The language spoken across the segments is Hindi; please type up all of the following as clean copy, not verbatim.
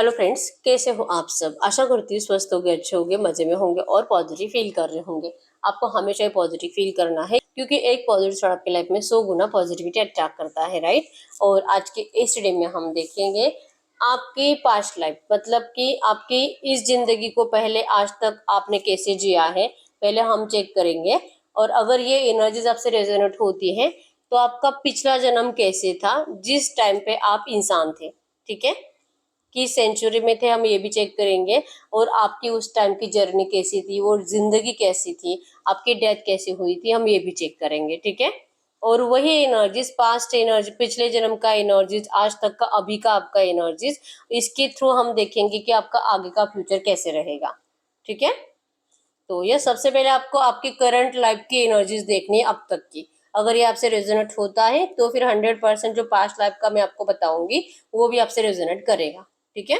हेलो फ्रेंड्स, कैसे हो आप सब। आशा करती हूँ स्वस्थ होंगे, अच्छे होंगे, मजे में होंगे और पॉजिटिव फील कर रहे होंगे। आपको हमेशा ही पॉजिटिव फील करना है क्योंकि एक पॉजिटिव थॉट आपकी लाइफ में 100 गुना पॉजिटिविटी अट्रैक्ट करता है, राइट। और आज के इस डे में हम देखेंगे आपकी पास्ट लाइफ, मतलब कि आपकी इस जिंदगी को पहले आज तक आपने कैसे जिया है, पहले हम चेक करेंगे। और अगर ये एनर्जीज आपसे रेजोनेट होती है तो आपका पिछला जन्म कैसे था, जिस टाइम पे आप इंसान थे, ठीक है, किस सेंचुरी में थे, हम ये भी चेक करेंगे। और आपकी उस टाइम की जर्नी कैसी थी, वो जिंदगी कैसी थी, आपकी डेथ कैसी हुई थी, हम ये भी चेक करेंगे, ठीक है। और वही एनर्जीज, पास्ट एनर्जी, पिछले जन्म का एनर्जीज, आज तक का, अभी का आपका एनर्जीज, इसके थ्रू हम देखेंगे कि आपका आगे का फ्यूचर कैसे रहेगा, ठीक है। तो ये सबसे पहले आपको आपकी करंट लाइफ की एनर्जीज देखनी है अब तक की। अगर ये आपसे रेजोनेट होता है तो फिर 100% जो पास्ट लाइफ का मैं आपको बताऊंगी वो भी आपसे रेजोनेट करेगा, ठीक है।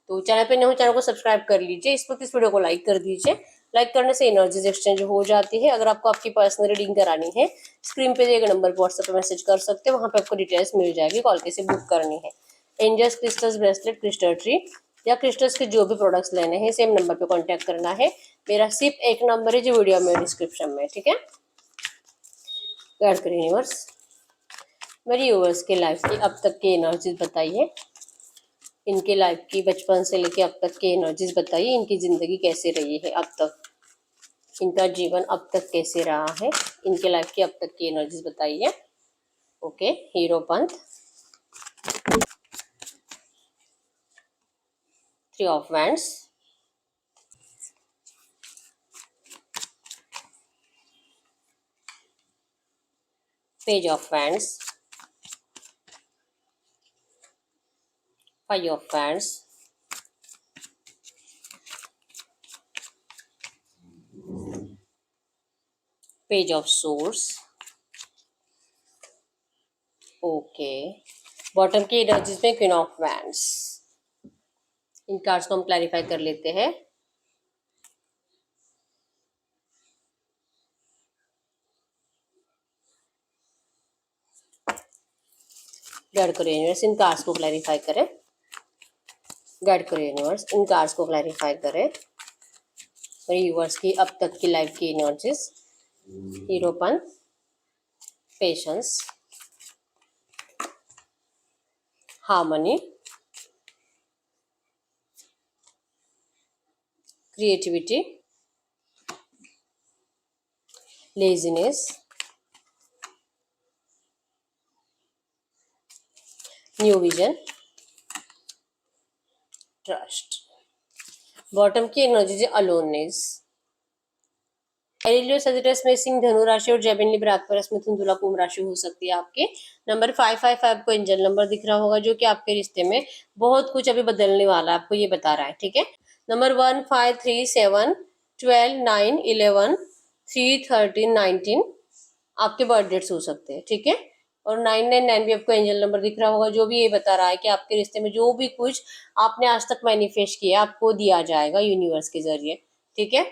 तो चैनल पे नए हो, चैनल को सब्सक्राइब कर लीजिए, इस वक्त इस वीडियो को लाइक कर दीजिए। लाइक करने से एनर्जीज एक्सचेंज हो जाती है। अगर आपको आपकी पर्सनल रीडिंग करानी है, स्क्रीन पे दिए गए नंबर पर व्हाट्सएप पे मैसेज कर सकते हैं, वहां पे आपको डिटेल्स मिल जाएगी, कॉल कैसे बुक करनी है। Angels crystals bracelet, crystal tree या क्रिस्टल्स के जो भी प्रोडक्ट्स लेने हैं सेम नंबर पे कांटेक्ट करना है। मेरा सिर्फ एक नंबर है जो वीडियो में डिस्क्रिप्शन में, ठीक है। गाइड करिए यूनिवर्स, मेरी यूनिवर्स के लाइफ की अब तक की एनर्जीज बताइए। इनके लाइफ की बचपन से लेके अब तक की एनर्जीज बताइए। इनकी जिंदगी कैसे रही है अब तक, इनका जीवन अब तक कैसे रहा है, इनके लाइफ की अब तक की एनर्जीज बताइए। Okay, hierophant, 3 of wands, page of wands, 5 of wands, page of swords. Okay, bottom की एनर्जीज में क्वीन ऑफ वैंड्स। इन कार्ड्स को हम क्लैरिफाई कर लेते हैं। गाइड करो यूनिवर्स, इन कार्ड्स को क्लैरिफाई करें। गाइड करो यूनिवर्स, इन कार्ड्स को क्लैरिफाई करें। और यूनिवर्स की अब तक की लाइफ की एनर्जीज, हीरोपन, patience, harmony, creativity, laziness, new vision, trust. Bottom की एनर्जी है अलोननेस। एरिलियो सजिटस में सिंह, धनु राशि और जेमिनी ब्राकपरस में मिथुन, तुला, कुंभ राशि हो सकती है आपके। नंबर 555 को एंजल नंबर दिख रहा होगा, जो कि आपके रिश्ते में बहुत कुछ अभी बदलने वाला है, आपको ये बता रहा है, ठीक है। नंबर 1, 5, 3, 7, 12, 9, 11, 3, 13, 19 आपके बर्थ डेट्स हो सकते हैं, ठीक है। और 999 भी आपको एंजल नंबर दिख रहा होगा, जो भी ये बता रहा है कि आपके रिश्ते में जो भी कुछ आपने आज तक मैनिफेस्ट किया आपको दिया जाएगा यूनिवर्स के जरिए, ठीक है।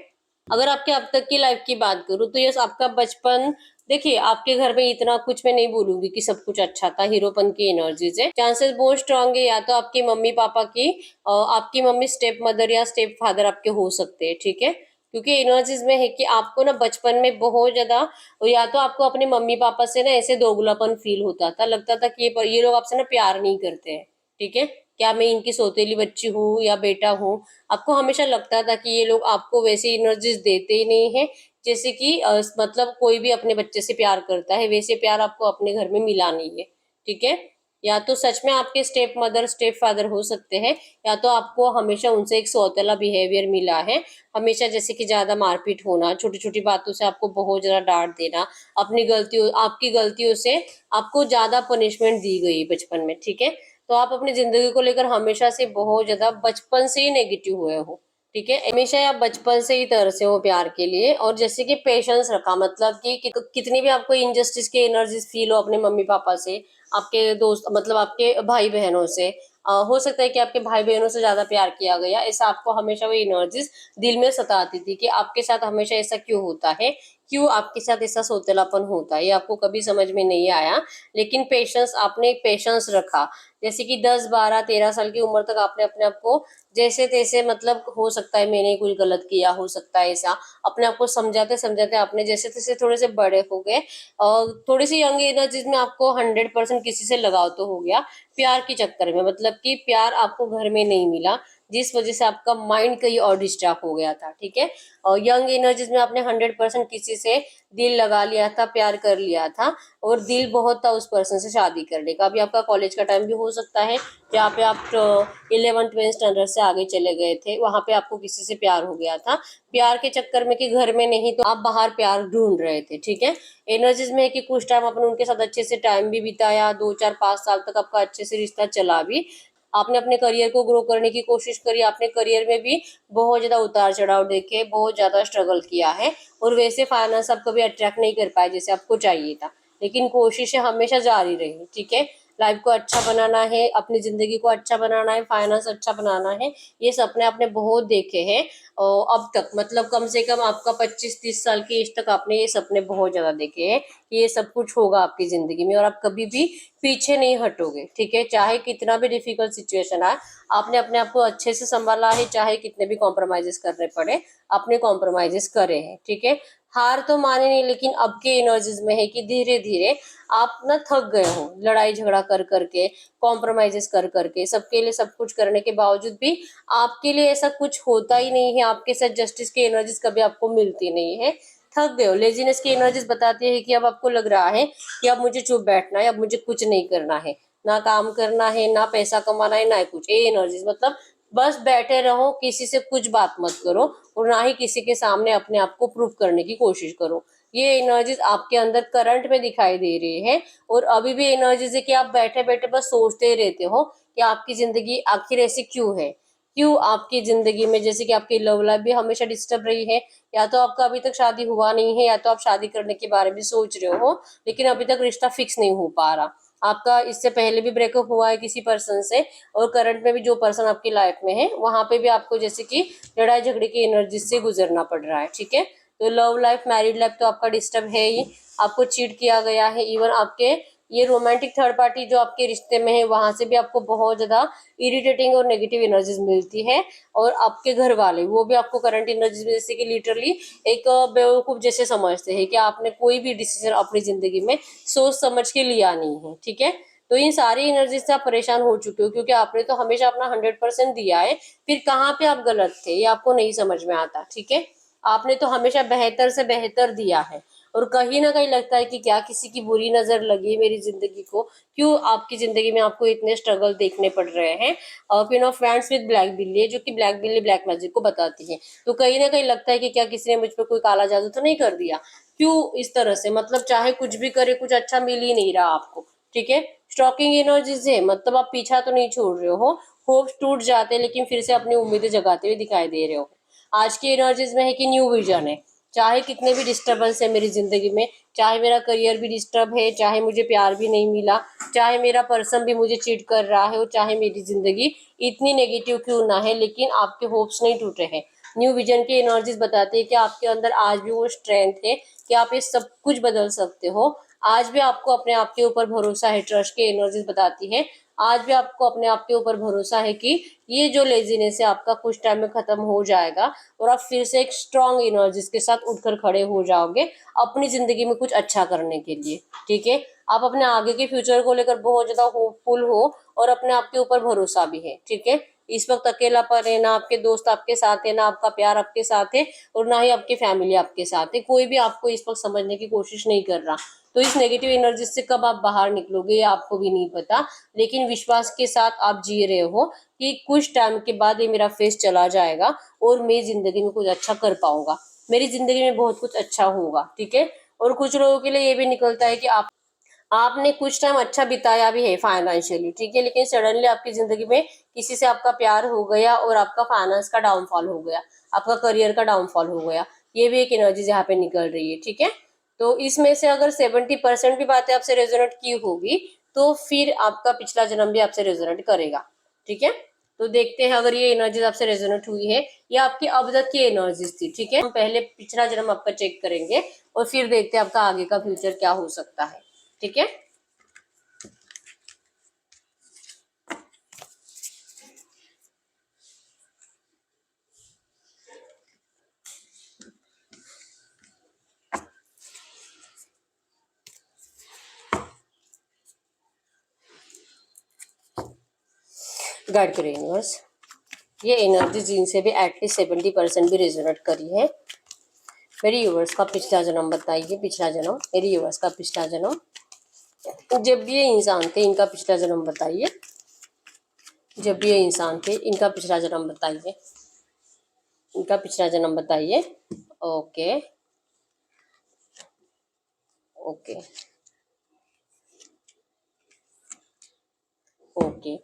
अगर आपके अब तक की लाइफ की बात करूँ तो यस, आपका बचपन, देखिए आपके घर में इतना कुछ मैं नहीं बोलूंगी कि सब कुछ अच्छा था। हीरोपन की एनर्जीज है, चांसेस बहुत स्ट्रांग है, या तो आपकी मम्मी पापा की, आपकी मम्मी स्टेप मदर या स्टेप फादर आपके हो सकते हैं, ठीक है। क्योंकि एनर्जीज में है कि आपको ना बचपन में बहुत ज्यादा, या तो आपको अपने मम्मी पापा से ना ऐसे दोगलापन फील होता था, लगता था कि ये लोग आपसे ना प्यार नहीं करते हैं, ठीक है। क्या मैं इनकी सौतेली बच्ची हूँ या बेटा हूँ। आपको हमेशा लगता था कि ये लोग आपको वैसे एनर्जीज देते ही नहीं है जैसे कि मतलब कोई भी अपने बच्चे से प्यार करता है, वैसे प्यार आपको अपने घर में मिला नहीं है, ठीक है। या तो सच में आपके स्टेप मदर स्टेप फादर हो सकते हैं, या तो आपको हमेशा उनसे एक सौतेला बिहेवियर मिला है। हमेशा जैसे कि ज्यादा मारपीट होना, छोटी छोटी बातों से आपको बहुत ज्यादा डांट देना, अपनी गलतियों, आपकी गलतियों से आपको ज्यादा पनिशमेंट दी गई बचपन में, ठीक है। तो आप अपनी जिंदगी को लेकर हमेशा से बहुत ज्यादा बचपन से ही नेगेटिव हुए हो, ठीक है। हमेशा आप बचपन से ही तरसे हो प्यार के लिए। और जैसे कि पेशेंस रखा, मतलब कि कितनी भी आपको इनजस्टिस की एनर्जीज फील हो अपने मम्मी पापा से, आपके दोस्त, मतलब आपके भाई बहनों से, हो सकता है कि आपके भाई बहनों से ज्यादा प्यार किया गया, ऐसा आपको हमेशा वो एनर्जीज दिल में सताती थी कि आपके साथ हमेशा ऐसा क्यों होता है, क्यों आपके साथ ऐसा सोतेलापन होता है, ये आपको कभी समझ में नहीं आया। लेकिन पेशेंस, आपने पेशेंस रखा। जैसे कि 10, 12, 13 साल की उम्र तक आपने अपने आप को जैसे तैसे, मतलब हो सकता है मैंने कुछ गलत किया, हो सकता है ऐसा, अपने आप को समझाते समझाते आपने जैसे तैसे थोड़े से बड़े हो गए। और थोड़ी सी यंग एनर्जीज में आपको 100% किसी से लगाव तो हो गया, प्यार के चक्कर में, मतलब कि प्यार आपको घर में नहीं मिला, जिस वजह से आपका माइंड कहीं और डिस्ट्रैक्ट हो गया था, ठीक है। और यंग एनर्जीज में आपने 100% किसी से दिल लगा लिया था, प्यार कर लिया था, और दिल बहुत था उस पर्सन से शादी करने का। अभी आपका कॉलेज का टाइम भी हो सकता है जहाँ पे आप 11th-12th स्टैंडर्ड से आगे चले गए थे, वहां पे आपको किसी से प्यार हो गया था, प्यार के चक्कर में कि घर में नहीं तो आप बाहर प्यार ढूंढ रहे थे, ठीक है। एनर्जीज में है कि कुछ टाइम आपने उनके साथ अच्छे से टाइम भी बिताया, 2, 4, 5 साल तक आपका अच्छे से रिश्ता चला भी, आपने अपने करियर को ग्रो करने की कोशिश करी, आपने करियर में भी बहुत ज्यादा उतार चढ़ाव देखे, बहुत ज्यादा स्ट्रगल किया है, और वैसे फाइनेंस आप कभी अट्रैक्ट नहीं कर पाए जैसे आपको चाहिए था, लेकिन कोशिशें हमेशा जारी रही, ठीक है। लाइफ को अच्छा बनाना है, अपनी जिंदगी को अच्छा बनाना है, फाइनेंस अच्छा बनाना है, ये सपने आपने बहुत देखे हैं। और अब तक मतलब कम से कम आपका 25-30 साल की एज तक आपने ये सपने बहुत ज्यादा देखे हैं कि ये सब कुछ होगा आपकी जिंदगी में, और आप कभी भी पीछे नहीं हटोगे, ठीक है। चाहे कितना भी डिफिकल्ट सिचुएशन आए, आपने अपने आप को अच्छे से संभाला है, चाहे कितने भी कॉम्प्रोमाइजेस करने पड़े, आपने कॉम्प्रोमाइजेस करे हैं, ठीक है। हार तो माने नहीं, लेकिन अब के एनर्जीज में है कि धीरे धीरे आप ना थक गए हो, लड़ाई झगड़ा कर करके, कॉम्प्रोमाइजेस कर करके, सबके लिए सब कुछ करने के बावजूद भी आपके लिए ऐसा कुछ होता ही नहीं है, आपके साथ जस्टिस की एनर्जीज कभी आपको मिलती नहीं है, थक गए हो। लेजीनेस की एनर्जीज बताती है कि अब आपको लग रहा है कि अब मुझे चुप बैठना है, अब मुझे कुछ नहीं करना है, ना काम करना है, ना पैसा कमाना है, ना कुछ। ये एनर्जीज मतलब बस बैठे रहो, किसी से कुछ बात मत करो, और ना ही किसी के सामने अपने आप को प्रूव करने की कोशिश करो। ये एनर्जीज आपके अंदर करंट में दिखाई दे रही है। और अभी भी एनर्जीज है कि आप बैठे बैठे बस सोचते ही रहते हो कि आपकी जिंदगी आखिर ऐसी क्यों है, क्यों आपकी जिंदगी में, जैसे कि आपकी लव लाइफ भी हमेशा डिस्टर्ब रही है, या तो आपका अभी तक शादी हुआ नहीं है, या तो आप शादी करने के बारे में सोच रहे हो, लेकिन अभी तक रिश्ता फिक्स नहीं हो पा रहा। आपका इससे पहले भी ब्रेकअप हुआ है किसी पर्सन से, और करंट में भी जो पर्सन आपकी लाइफ में है वहां पे भी आपको जैसे कि लड़ाई झगड़े की एनर्जी से गुजरना पड़ रहा है, ठीक है। तो लव लाइफ, मैरिड लाइफ तो आपका डिस्टर्ब है ही, आपको चीट किया गया है, इवन आपके ये रोमांटिक थर्ड पार्टी जो आपके रिश्ते में है वहां से भी आपको बहुत ज्यादा इरिटेटिंग और नेगेटिव एनर्जीज मिलती है। और आपके घर वाले वो भी आपको करंट एनर्जीज में जैसे कि लिटरली एक बेवकूफ जैसे समझते हैं कि आपने कोई भी डिसीजन अपनी जिंदगी में सोच समझ के लिया नहीं है, ठीक है। तो इन सारी एनर्जी से आप परेशान हो चुके हो, क्योंकि आपने तो हमेशा अपना 100% दिया है, फिर कहाँ पे आप गलत थे ये आपको नहीं समझ में आता, ठीक है। आपने तो हमेशा बेहतर से बेहतर दिया है, और कहीं ना कहीं लगता है कि क्या किसी की बुरी नजर लगी मेरी जिंदगी को, क्यों आपकी जिंदगी में आपको इतने स्ट्रगल देखने पड़ रहे हैं। Queen of friends with black बिल्ली है, जो कि ब्लैक बिल्ली ब्लैक मैजिक को बताती है, तो कहीं ना कहीं लगता है कि क्या किसी ने मुझ पर कोई काला जादू तो नहीं कर दिया, क्यों इस तरह से, मतलब चाहे कुछ भी करे कुछ अच्छा मिल ही नहीं रहा आपको, ठीक है। स्टॉकिंग एनर्जीज है, मतलब आप पीछा तो नहीं छोड़ रहे हो, होप्स टूट जाते लेकिन फिर से अपनी उम्मीदें जगाते हुए दिखाई दे रहे हो। आज की एनर्जीज में है कि न्यू विजन है, चाहे कितने भी डिस्टर्बेंस है मेरी जिंदगी में, चाहे मेरा करियर भी डिस्टर्ब है, चाहे मुझे प्यार भी नहीं मिला, चाहे मेरा पर्सन भी मुझे चीट कर रहा है, और चाहे मेरी जिंदगी इतनी नेगेटिव क्यों ना है, लेकिन आपके होप्स नहीं टूटे हैं। न्यू विजन की एनर्जीज बताती है कि आपके अंदर आज भी वो स्ट्रेंथ है कि आप ये सब कुछ बदल सकते हो। आज भी आपको अपने आप के ऊपर भरोसा है, ट्रस्ट की एनर्जीज बताती है। आज भी आपको अपने आप के ऊपर भरोसा है कि ये जो लेजीनेस है आपका कुछ टाइम में खत्म हो जाएगा, और आप फिर से एक स्ट्रांग एनर्जीज के साथ उठकर खड़े हो जाओगे अपनी जिंदगी में कुछ अच्छा करने के लिए, ठीक है। आप अपने आगे के फ्यूचर को लेकर बहुत ज्यादा होपफुल हो, और अपने आप के ऊपर भरोसा भी है, ठीक है। इस वक्त अकेलापन है, ना आपके दोस्त आपके साथ है, ना आपका प्यार आपके साथ है, और ना ही आपकी फैमिली आपके साथ है, कोई भी आपको इस वक्त समझने की कोशिश नहीं कर रहा। तो इस नेगेटिव एनर्जी से कब आप बाहर निकलोगे ये आपको भी नहीं पता, लेकिन विश्वास के साथ आप जी रहे हो कि कुछ टाइम के बाद ये मेरा फेस चला जाएगा, और मैं जिंदगी में कुछ अच्छा कर पाऊंगा, मेरी जिंदगी में बहुत कुछ अच्छा होगा, ठीक है। और कुछ लोगों के लिए ये भी निकलता है कि आपने कुछ टाइम अच्छा बिताया भी है फाइनेंशियली, ठीक है, लेकिन सडनली आपकी जिंदगी में किसी से आपका प्यार हो गया, और आपका फाइनेंस का डाउनफॉल हो गया, आपका करियर का डाउनफॉल हो गया। ये भी एक एनर्जी यहाँ पे निकल रही है, ठीक है। तो इसमें से अगर 70% भी बातें आपसे रेजोनेट की होगी, तो फिर आपका पिछला जन्म भी आपसे रेजोनेट करेगा, ठीक है। तो देखते हैं अगर ये एनर्जीज आपसे रेजोनेट हुई है, ये आपकी अब तक की एनर्जीज थी। ठीक है, हम पहले पिछला जन्म आपका चेक करेंगे और फिर देखते हैं आपका आगे का फ्यूचर क्या हो सकता है। ठीक है, गाइड करें यूनिवर्स, ये एनर्जी जिनसे भी एटलीस्ट 70% भी रेजोनेट करी है। मेरी यूनिवर्स का पिछला जन्म बताइए, पिछला जन्म, मेरी यूनिवर्स का पिछला जन्म, जब भी ये इंसान थे इनका पिछला जन्म बताइए, जब भी ये इंसान थे इनका पिछला जन्म बताइए, इनका पिछला जन्म बताइए। ओके ओके ओके,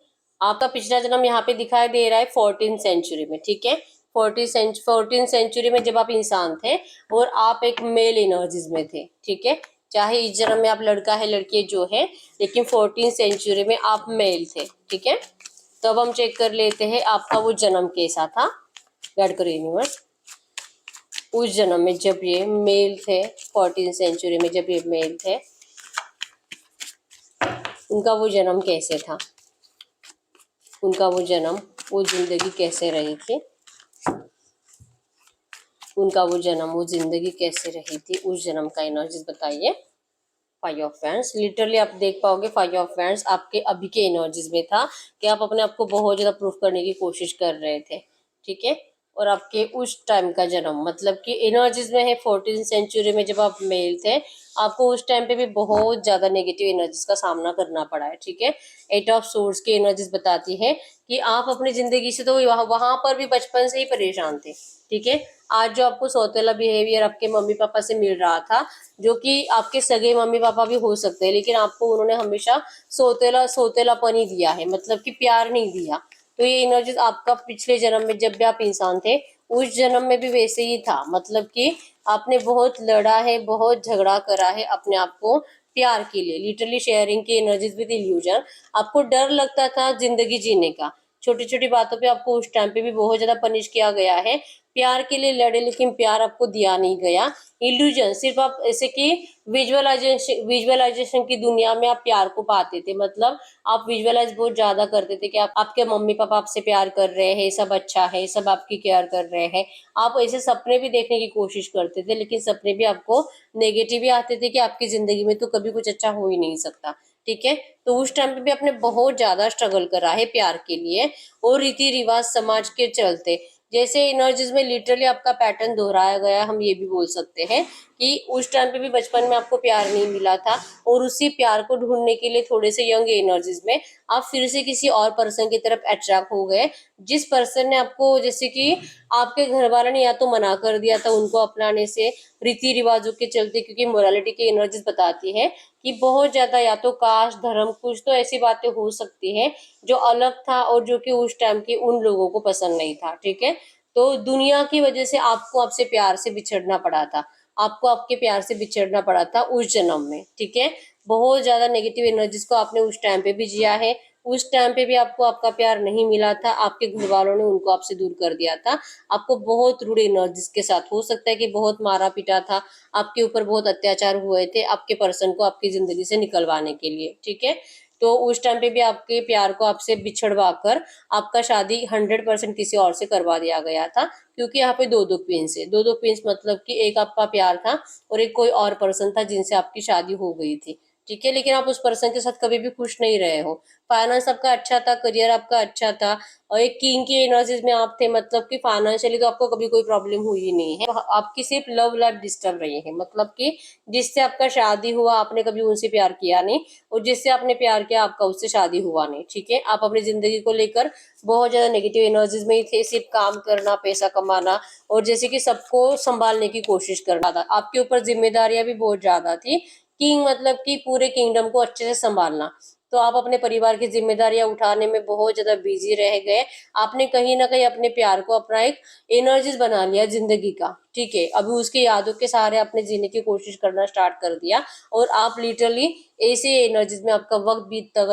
आपका पिछला जन्म यहाँ पे दिखाई दे रहा है 14 सेंचुरी में। ठीक है, 14 सेंचुरी में जब आप इंसान थे और आप एक मेल एनर्जीज में थे। ठीक है, चाहे इस जन्म में आप लड़का है लड़की जो है, लेकिन 14 सेंचुरी में आप मेल थे। ठीक है, तो अब हम चेक कर लेते हैं आपका वो जन्म कैसा था। गाइड करो यूनिवर्स, उस जन्म में जब ये मेल थे, 14 सेंचुरी में जब ये मेल थे, उनका वो जन्म कैसे था, उनका वो जन्म, वो जिंदगी कैसे रही थी, उनका वो जन्म, वो जिंदगी कैसे रही थी, उस जन्म का एनर्जीज बताइए। 5 ऑफ वैंड्स, लिटरली आप देख पाओगे 5 ऑफ वैंड्स आपके अभी के एनर्जीज में था कि आप अपने आप को बहुत ज्यादा प्रूफ करने की कोशिश कर रहे थे। ठीक है, और आपके उस टाइम का जन्म मतलब कि एनर्जीज में है 14 सेंचुरी में जब आप मेल थे, आपको उस टाइम पे भी बहुत ज्यादा नेगेटिव एनर्जीज का सामना करना पड़ा है। ठीक है, 8 ऑफ सोर्स की एनर्जीज बताती है कि आप अपनी जिंदगी से तो वहां पर भी बचपन से ही परेशान थे। ठीक है, आज जो आपको सौतेला बिहेवियर आपके मम्मी पापा से मिल रहा था, जो कि आपके सगे मम्मी पापा भी हो सकते हैं, लेकिन आपको उन्होंने हमेशा सोतेलापन ही दिया है, मतलब कि प्यार नहीं दिया। तो ये एनर्जीज आपका पिछले जन्म में जब भी आप इंसान थे, उस जन्म में भी वैसे ही था, मतलब कि आपने बहुत लड़ा है, बहुत झगड़ा करा है अपने आप को प्यार के लिए। लिटरली शेयरिंग की एनर्जीज विद इल्यूजन, आपको डर लगता था जिंदगी जीने का, छोटी छोटी बातों पे आपको उस टाइम पे भी बहुत ज्यादा पनिश किया गया है। प्यार के लिए लड़े लेकिन प्यार आपको दिया नहीं गया। इल्यूजन, सिर्फ आप ऐसे कि विजुअलाइजेशन की दुनिया में आप प्यार को पाते थे, मतलब आप विजुअलाइज बहुत ज्यादा करते थे कि आपके मम्मी पापा आपसे प्यार कर रहे हैं, सब अच्छा है, सब आपकी केयर कर रहे हैं। आप ऐसे सपने भी देखने की कोशिश करते थे, लेकिन सपने भी आपको नेगेटिव ही आते थे कि आपकी जिंदगी में तो कभी कुछ अच्छा हो ही नहीं सकता। ठीक है, तो उस टाइम पे भी आपने बहुत ज्यादा स्ट्रगल करा है प्यार के लिए, और रीति रिवाज समाज के चलते जैसे एनर्जीज में लिटरली आपका पैटर्न दोहराया गया। हम ये भी बोल सकते हैं कि उस टाइम पे भी बचपन में आपको प्यार नहीं मिला था, और उसी प्यार को ढूंढने के लिए थोड़े से यंग एनर्जीज में आप फिर से किसी और पर्सन की तरफ अट्रैक्ट हो गए, जिस पर्सन ने आपको, जैसे कि आपके घर वालों ने या तो मना कर दिया था उनको अपनाने से रीति रिवाजों के चलते, क्योंकि मोरालिटी की एनर्जीज बताती है कि बहुत ज्यादा या तो कास्ट धर्म कुछ तो ऐसी बातें हो सकती है जो अलग था और जो कि उस टाइम के उन लोगों को पसंद नहीं था। ठीक है, तो दुनिया की वजह से आपको आपसे प्यार से बिछड़ना पड़ा था, आपको आपके प्यार से बिछड़ना पड़ा था उस जन्म में। ठीक है, बहुत ज्यादा नेगेटिव एनर्जीज को आपने उस टाइम पे भी जिया है, उस टाइम पे भी आपको आपका प्यार नहीं मिला था, आपके घर वालों ने उनको आपसे दूर कर दिया था, आपको बहुत रूड एनर्जीज के साथ, हो सकता है कि बहुत मारा पीटा था, आपके ऊपर बहुत अत्याचार हुए थे आपके पर्सन को आपकी जिंदगी से निकलवाने के लिए। ठीक है, तो उस टाइम पे भी आपके प्यार को आपसे बिछड़वा कर आपका शादी 100% किसी और से करवा दिया गया था, क्योंकि यहाँ पे दो दो क्वींस है, दो दो क्वींस मतलब कि एक आपका प्यार था और एक कोई और पर्सन था जिनसे आपकी शादी हो गई थी। ठीक है, लेकिन आप उस पर्सन के साथ कभी भी खुश नहीं रहे हो। फाइनेंस आपका अच्छा था, करियर आपका अच्छा था, और एक किंग की एनर्जीज में आप थे, मतलब कि फाइनेंशियली तो आपको कभी कोई प्रॉब्लम हुई ही नहीं है। आपकी सिर्फ लव लाइफ डिस्टर्ब रही है, मतलब कि जिससे आपका शादी हुआ आपने कभी उनसे प्यार किया नहीं, और जिससे आपने प्यार किया आपका उससे शादी हुआ नहीं। ठीक है, आप अपनी जिंदगी को लेकर बहुत ज्यादा नेगेटिव एनर्जीज में ही थे, सिर्फ काम करना, पैसा कमाना, और जैसे कि सबको संभालने की कोशिश करना था। आपके ऊपर जिम्मेदारियां भी बहुत ज्यादा थी, किंग मतलब कि पूरे किंगडम को अच्छे से संभालना, तो आप अपने परिवार की जिम्मेदारियां उठाने में बहुत ज्यादा बिजी रह गए। आपने कहीं ना कहीं अपने प्यार को अपना एक एनर्जीज बना लिया जिंदगी का। ठीक है, अभी उसकी यादों के सहारे आपने जीने की कोशिश करना स्टार्ट कर दिया और आप लिटरली ऐसे एनर्जीज में आपका वक्त बीतता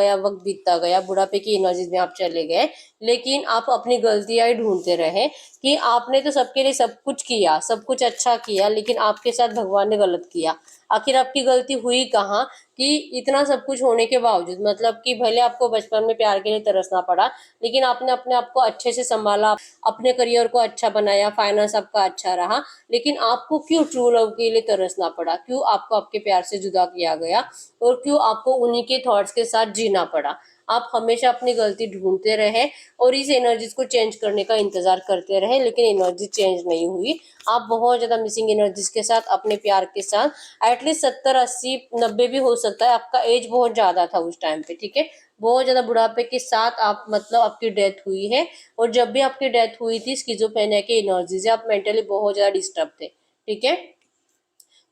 गया, बुढ़ापे की एनर्जीज में आप चले गए। लेकिन आप अपनी गलतियां ही ढूंढते रहे कि आपने तो सबके लिए सब कुछ किया, सब कुछ अच्छा किया, लेकिन आपके साथ भगवान ने गलत किया। आखिर आपकी गलती हुई कहाँ कि इतना सब कुछ होने के बावजूद, मतलब कि भले आपको बचपन में प्यार के लिए तरसना पड़ा, लेकिन आपने अपने आप को अच्छे से संभाला, अपने करियर को अच्छा बनाया, फाइनेंस आपका अच्छा रहा, लेकिन आपको क्यों ट्रू लव के लिए तरसना पड़ा? क्यों आपको आपके प्यार से जुदा किया गया और क्यों आपको उन्हीं के थॉट्स के साथ जीना पड़ा? आप हमेशा अपनी गलती ढूंढते रहे और इस एनर्जीज को चेंज करने का इंतजार करते रहे, लेकिन एनर्जी चेंज नहीं हुई। आप बहुत ज्यादा मिसिंग एनर्जीज के साथ, अपने प्यार के साथ एटलीस्ट 70 80 90 भी हो सकता है, आपका एज बहुत ज्यादा था उस टाइम पे, ठीक है, बहुत ज्यादा बुढ़ापे के साथ आप, मतलब आपकी डेथ हुई है। और जब भी आपकी डेथ हुई थी स्किज़ोफ्रेनिया की एनर्जी से आप मेंटली बहुत ज्यादा डिस्टर्ब थे, ठीक है।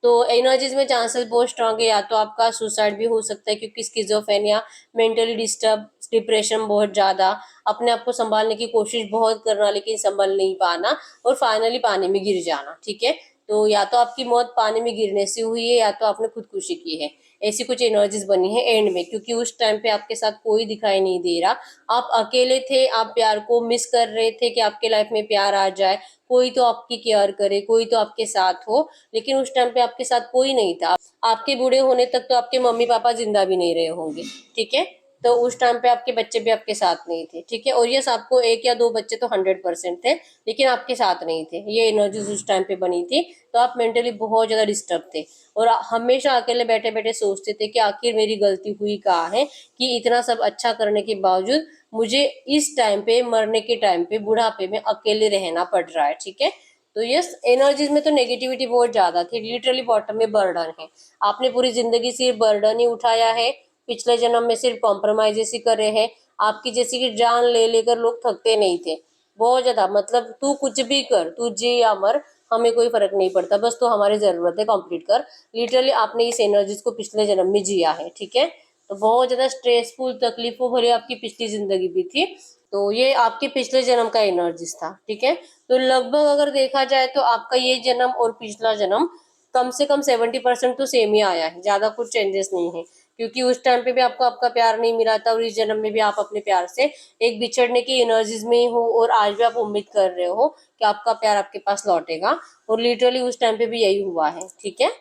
तो एनर्जीज में चांसेस बहुत स्ट्रांग है, या तो आपका सुसाइड भी हो सकता है, क्योंकि स्किज़ोफ्रेनिया, मेंटली डिस्टर्ब, डिप्रेशन बहुत ज्यादा, अपने आप को संभालने की कोशिश बहुत करना लेकिन संभल नहीं पाना, और फाइनली पानी में गिर जाना, ठीक है। तो या तो आपकी मौत पानी में गिरने से हुई है या तो आपने खुदकुशी की है। ऐसी कुछ एनर्जीज बनी है एंड में, क्योंकि उस टाइम पे आपके साथ कोई दिखाई नहीं दे रहा, आप अकेले थे, आप प्यार को मिस कर रहे थे कि आपके लाइफ में प्यार आ जाए, कोई तो आपकी केयर करे, कोई तो आपके साथ हो, लेकिन उस टाइम पे आपके साथ कोई नहीं था। आपके बूढ़े होने तक तो आपके मम्मी पापा जिंदा भी नहीं रहे होंगे, ठीक है। तो उस टाइम पे आपके बच्चे भी आपके साथ नहीं थे, ठीक है। और यस, आपको 1 या 2 बच्चे तो 100% थे, लेकिन आपके साथ नहीं थे। ये एनर्जीज उस टाइम पे बनी थी, तो आप मेंटली बहुत ज्यादा डिस्टर्ब थे और हमेशा अकेले बैठे बैठे सोचते थे कि आखिर मेरी गलती हुई कहाँ है कि इतना सब अच्छा करने के बावजूद मुझे इस टाइम पे, मरने के टाइम पे, बुढ़ापे में अकेले रहना पड़ रहा है, ठीक है। तो यस, एनर्जीज में तो नेगेटिविटी बहुत ज्यादा थी, लिटरली बॉटम में बर्डन है। आपने पूरी जिंदगी सिर्फ बर्डन ही उठाया है, पिछले जन्म में सिर्फ कॉम्प्रोमाइजेस ही करे हैं। आपकी जैसी की जान ले लेकर लोग थकते नहीं थे, बहुत ज्यादा, मतलब तू कुछ भी कर, तू जी या मर, हमें कोई फर्क नहीं पड़ता, बस तो हमारी जरूरत है कंप्लीट कर। लिटरली आपने इस एनर्जीज को पिछले जन्म में जिया है, ठीक है। तो बहुत ज्यादा स्ट्रेसफुल, तकलीफों भरी आपकी पिछली जिंदगी भी थी। तो ये आपके पिछले जन्म का एनर्जीज था, ठीक है। तो लगभग अगर देखा जाए तो आपका ये जन्म और पिछला जन्म कम से कम 70% तो सेम ही आया है, ज्यादा कुछ चेंजेस नहीं है, क्योंकि उस टाइम पे भी आपको आपका प्यार नहीं मिला था और इस जन्म में भी आप अपने प्यार से एक बिछड़ने की एनर्जीज में ही हो, और आज भी आप उम्मीद कर रहे हो कि आपका प्यार आपके पास लौटेगा, और लिटरली उस टाइम पे भी यही हुआ है, ठीक है।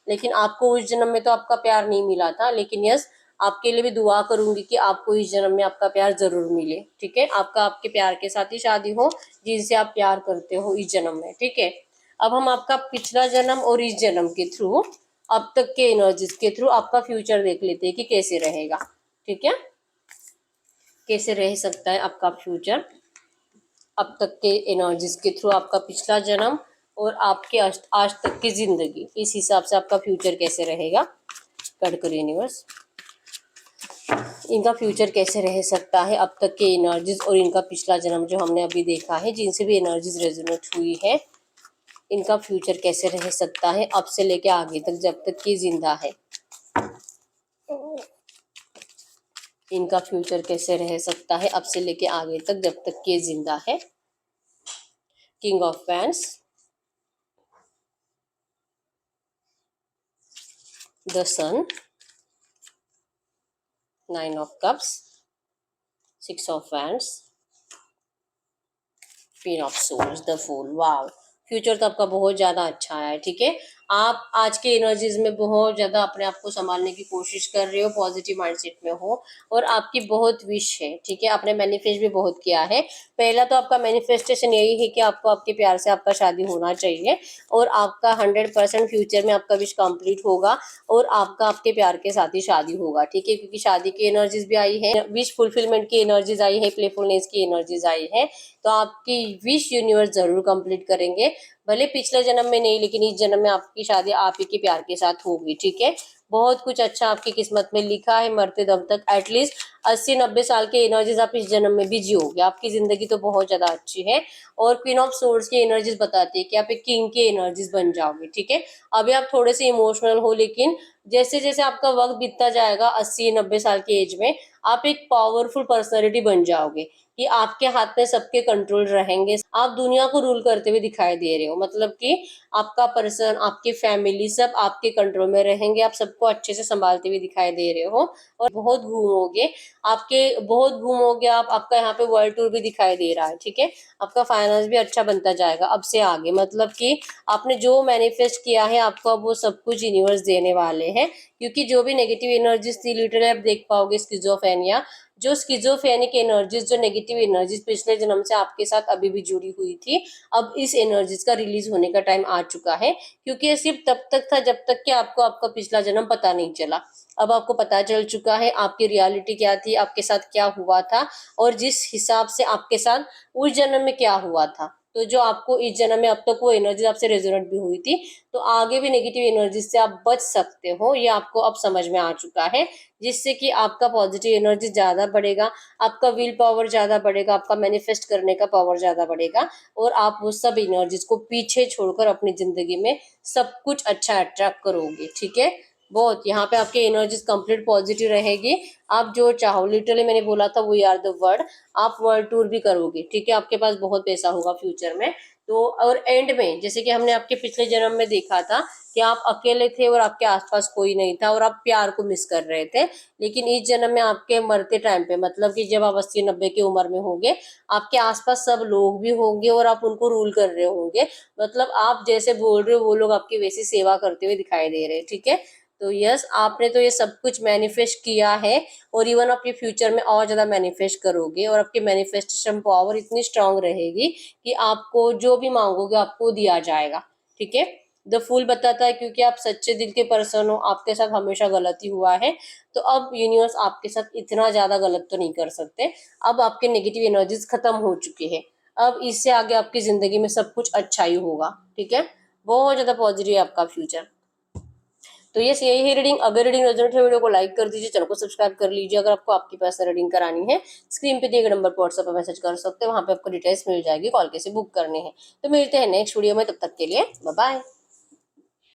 लेकिन आपको उस जन्म में तो आपका प्यार नहीं मिला था, लेकिन यस, आपके लिए भी दुआ करूंगी कि आपको इस जन्म में आपका प्यार जरूर मिले, ठीक है। आपका आपके प्यार के साथ ही शादी हो जिनसे आप प्यार करते हो इस जन्म में, ठीक है। अब हम आपका पिछला जन्म और इस जन्म के थ्रू, अब तक के एनर्जीज के थ्रू आपका फ्यूचर देख लेते हैं कि कैसे रहेगा, ठीक है। कैसे रह सकता है आपका फ्यूचर, अब तक के एनर्जीज के थ्रू आपका पिछला जन्म और आपके आज तक की जिंदगी, इस हिसाब से आपका फ्यूचर कैसे रहेगा। कड़कर यूनिवर्स, इनका फ्यूचर कैसे रह सकता है, अब तक के एनर्जीज और इनका पिछला जन्म जो हमने अभी देखा है, जिनसे भी एनर्जीज रेजोनेट हुई है, इनका फ्यूचर कैसे रह सकता है अब से लेके आगे तक जब तक ये जिंदा है। इनका फ्यूचर कैसे रह सकता है अब से लेके आगे तक जब तक ये जिंदा है। King of wands, the sun, 9 of cups, 6 of wands, queen of swords, the fool. Wow, future तो आपका बहुत ज्यादा अच्छा है, ठीक है। आप आज के एनर्जीज में बहुत ज्यादा अपने आप को संभालने की कोशिश कर रहे हो, पॉजिटिव माइंडसेट में हो, और आपकी बहुत विश है, ठीक है। आपने मैनिफेस्ट भी बहुत किया है। पहला तो आपका मैनिफेस्टेशन यही है कि आपको आपके प्यार से आपका शादी होना चाहिए, और आपका 100% फ्यूचर में आपका विश कंप्लीट होगा, और आपका आपके प्यार के साथ ही शादी होगा, ठीक है। क्योंकि शादी की एनर्जीज भी आई है, विश फुलफिलमेंट की एनर्जीज आई है, प्लेफुलनेस की एनर्जीज आई है। तो आपकी विश यूनिवर्स जरूर कंप्लीट करेंगे, भले पिछले जन्म में नहीं, लेकिन इस जन्म में आपकी शादी आप ही के प्यार के साथ होगी, ठीक है। बहुत कुछ अच्छा आपकी किस्मत में लिखा है, मरते दम तक एटलीस्ट 80 90 साल के एनर्जीज आप इस जन्म में भी जियोगे। आपकी जिंदगी तो बहुत ज्यादा अच्छी है। और क्वीन ऑफ सोर्स की एनर्जीज बताती है कि आप एक किंग की एनर्जीज बन जाओगे, ठीक है। अभी आप थोड़े से इमोशनल हो, लेकिन जैसे जैसे आपका वक्त बीतता जाएगा 80-90 साल की एज में, आप एक पावरफुल पर्सनालिटी बन जाओगे कि आपके हाथ में सबके कंट्रोल रहेंगे, आप दुनिया को रूल करते हुए दिखाई दे रहे हो, मतलब कि आपका पर्सन, आपकी फैमिली सब आपके कंट्रोल में रहेंगे, आप सबको अच्छे से संभालते हुए दिखाई दे रहे हो और बहुत घूमोगे, आप, आपका यहाँ पे वर्ल्ड टूर भी दिखाई दे रहा है, ठीक है। आपका फाइनेंस भी अच्छा बनता जाएगा अब से आगे, मतलब कि आपने जो मैनिफेस्ट किया है आपको अब वो सब कुछ यूनिवर्स देने वाले हैं, क्योंकि जो भी नेगेटिव एनर्जीज थी लिटरली आप देख पाओगे स्किज़ोफ्रेनिया, जो स्किज़ोफ्रेनिक एनर्जीज, जो नेगेटिव एनर्जीज पिछले जन्म से आपके साथ अभी भी जुड़ी हुई थी, अब इस एनर्जीज का रिलीज होने का टाइम आ चुका है, क्योंकि ये सिर्फ तब तक था जब तक कि आपको आपका पिछला जन्म पता नहीं चला। अब आपको पता चल चुका है आपकी रियलिटी क्या थी, आपके साथ क्या हुआ था, और जिस हिसाब से आपके साथ उस जन्म में क्या हुआ था, तो जो आपको इस जन्म में अब तक वो एनर्जी आपसे रेजोनेट भी हुई थी, तो आगे भी नेगेटिव एनर्जी से आप बच सकते हो, ये आपको अब समझ में आ चुका है, जिससे कि आपका पॉजिटिव एनर्जी ज्यादा बढ़ेगा, आपका विल पावर ज्यादा बढ़ेगा, आपका मैनिफेस्ट करने का पावर ज्यादा बढ़ेगा, और आप वो सब एनर्जीज को पीछे छोड़कर अपनी जिंदगी में सब कुछ अच्छा अट्रैक्ट करोगे, ठीक है। बहुत यहाँ पे आपकी एनर्जीज कंप्लीट पॉजिटिव रहेगी, आप जो चाहो, लिटरली मैंने बोला था वी आर द वर्ड, आप वर्ल्ड टूर भी करोगे, ठीक है, आपके पास बहुत पैसा होगा फ्यूचर में। तो और एंड में जैसे कि हमने आपके पिछले जन्म में देखा था कि आप अकेले थे और आपके आसपास कोई नहीं था और आप प्यार को मिस कर रहे थे, लेकिन इस जन्म में आपके मरते टाइम पे, मतलब कि जब आप 80-90 की उम्र में होंगे, आपके आसपास सब लोग भी होंगे और आप उनको रूल कर रहे होंगे, मतलब आप जैसे बोल रहे हो वो लोग आपकी वैसी सेवा करते हुए दिखाई दे रहे हैं, ठीक है। तो यस, आपने तो ये सब कुछ मैनिफेस्ट किया है, और इवन आपके फ्यूचर में और ज्यादा मैनिफेस्ट करोगे, और आपकी मैनिफेस्टेशन पावर इतनी स्ट्रांग रहेगी कि आपको जो भी मांगोगे आपको दिया जाएगा, ठीक है। द फूल बताता है क्योंकि आप सच्चे दिल के पर्सन हो, आपके साथ हमेशा गलती हुआ है, तो अब यूनिवर्स आपके साथ इतना ज्यादा गलत तो नहीं कर सकते, अब आपके नेगेटिव एनर्जीज खत्म हो चुकी है, अब इससे आगे आपकी जिंदगी में सब कुछ अच्छा ही होगा, ठीक है। बहुत ज्यादा पॉजिटिव है आपका फ्यूचर। तो यस, यही है रीडिंग। अगर रीडिंग रेजोनेट है वीडियो को लाइक कर दीजिए, चैनल को सब्सक्राइब कर लीजिए। अगर आपको आपकी पर्सनल रीडिंग करानी है, स्क्रीन पे दिए गए नंबर पर व्हाट्सएप पर मैसेज कर सकते हैं, वहां पे आपको डिटेल्स मिल जाएगी, कॉल कैसे बुक करने हैं। तो मिलते हैं नेक्स्ट वीडियो में, तब तक के लिए बाय बाय।